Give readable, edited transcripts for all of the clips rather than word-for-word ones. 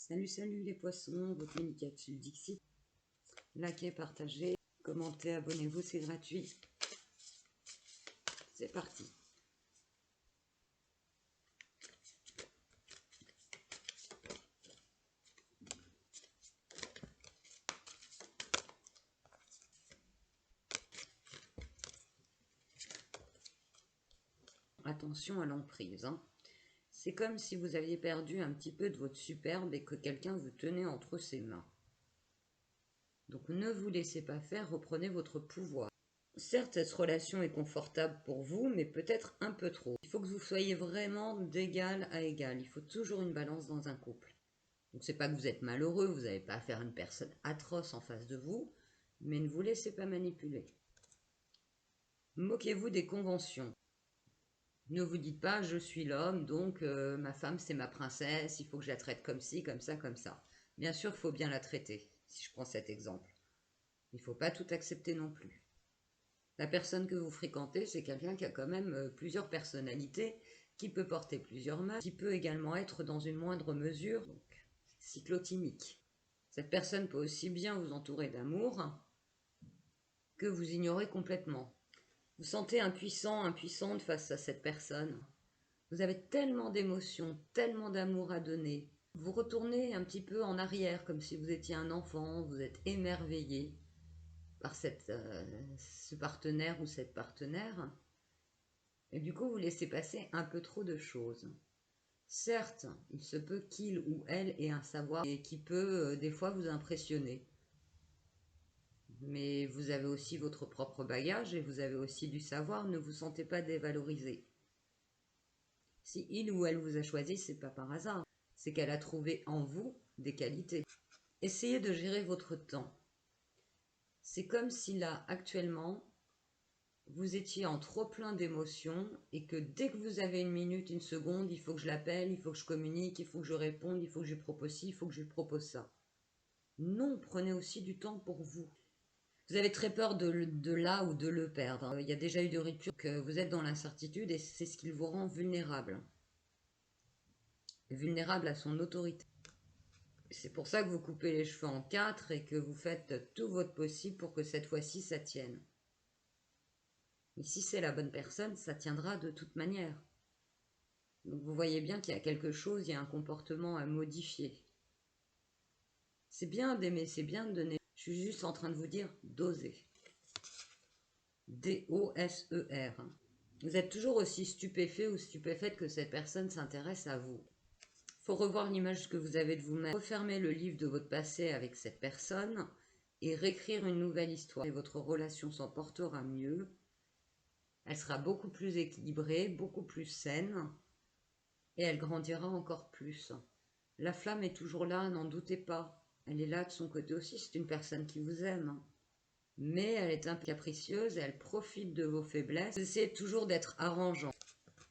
Salut, salut les poissons, votre mini-capsule Dixit. Likez, partagez, commentez, abonnez-vous, c'est gratuit. C'est parti. Attention à l'emprise. C'est comme si vous aviez perdu un petit peu de votre superbe et que quelqu'un vous tenait entre ses mains. Donc ne vous laissez pas faire, reprenez votre pouvoir. Certes, cette relation est confortable pour vous, mais peut-être un peu trop. Il faut que vous soyez vraiment d'égal à égal. Il faut toujours une balance dans un couple. Donc c'est pas que vous êtes malheureux, vous n'avez pas affaire à une personne atroce en face de vous, mais ne vous laissez pas manipuler. Moquez-vous des conventions. Ne vous dites pas je suis l'homme, donc ma femme c'est ma princesse, il faut que je la traite comme ci, comme ça, comme ça. Bien sûr, il faut bien la traiter, si je prends cet exemple. Il ne faut pas tout accepter non plus. La personne que vous fréquentez, c'est quelqu'un qui a quand même plusieurs personnalités, qui peut porter plusieurs masques, qui peut également être dans une moindre mesure, donc cyclotimique. Cette personne peut aussi bien vous entourer d'amour que vous ignorer complètement. Vous sentez impuissant, impuissante face à cette personne. Vous avez tellement d'émotions, tellement d'amour à donner. Vous retournez un petit peu en arrière, comme si vous étiez un enfant, vous êtes émerveillé par ce partenaire ou cette partenaire. Et du coup, vous laissez passer un peu trop de choses. Certes, il se peut qu'il ou elle ait un savoir et qui peut des fois vous impressionner. Mais vous avez aussi votre propre bagage et vous avez aussi du savoir, ne vous sentez pas dévalorisé. Si il ou elle vous a choisi, c'est pas par hasard, c'est qu'elle a trouvé en vous des qualités. Essayez de gérer votre temps. C'est comme si là, actuellement, vous étiez en trop plein d'émotions et que dès que vous avez une minute, une seconde, il faut que je l'appelle, il faut que je communique, il faut que je réponde, il faut que je lui propose ci, il faut que je lui propose ça. Non, prenez aussi du temps pour vous. Vous avez très peur de là ou de le perdre. Il y a déjà eu des ruptures, que vous êtes dans l'incertitude et c'est ce qui vous rend vulnérable. Vulnérable à son autorité. C'est pour ça que vous coupez les cheveux en 4 et que vous faites tout votre possible pour que cette fois-ci ça tienne. Mais si c'est la bonne personne, ça tiendra de toute manière. Donc vous voyez bien qu'il y a quelque chose, il y a un comportement à modifier. C'est bien d'aimer, c'est bien de donner. Je suis juste en train de vous dire d'oser. D-O-S-E-R. Vous êtes toujours aussi stupéfait ou stupéfaite que cette personne s'intéresse à vous. Il faut revoir l'image que vous avez de vous-même. Refermer le livre de votre passé avec cette personne et réécrire une nouvelle histoire. Et votre relation s'en portera mieux. Elle sera beaucoup plus équilibrée, beaucoup plus saine. Et elle grandira encore plus. La flamme est toujours là, n'en doutez pas. Elle est là de son côté aussi, c'est une personne qui vous aime. Mais elle est un peu capricieuse et elle profite de vos faiblesses. Vous essayez toujours d'être arrangeant.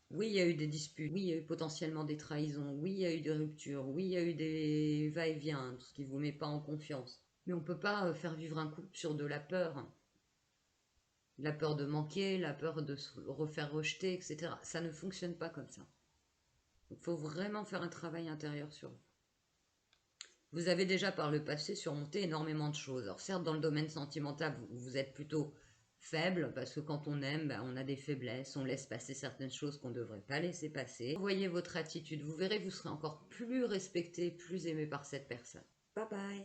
Oui, il y a eu des disputes, oui, il y a eu potentiellement des trahisons, oui, il y a eu des ruptures, oui, il y a eu des va-et-vient, ce qui ne vous met pas en confiance. Mais on ne peut pas faire vivre un couple sur de la peur. La peur de manquer, la peur de se refaire rejeter, etc. Ça ne fonctionne pas comme ça. Il faut vraiment faire un travail intérieur sur vous. Vous avez déjà par le passé surmonté énormément de choses. Alors certes, dans le domaine sentimental, vous êtes plutôt faible, parce que quand on aime, ben, on a des faiblesses, on laisse passer certaines choses qu'on ne devrait pas laisser passer. Voyez votre attitude, vous verrez, vous serez encore plus respecté, plus aimé par cette personne. Bye bye.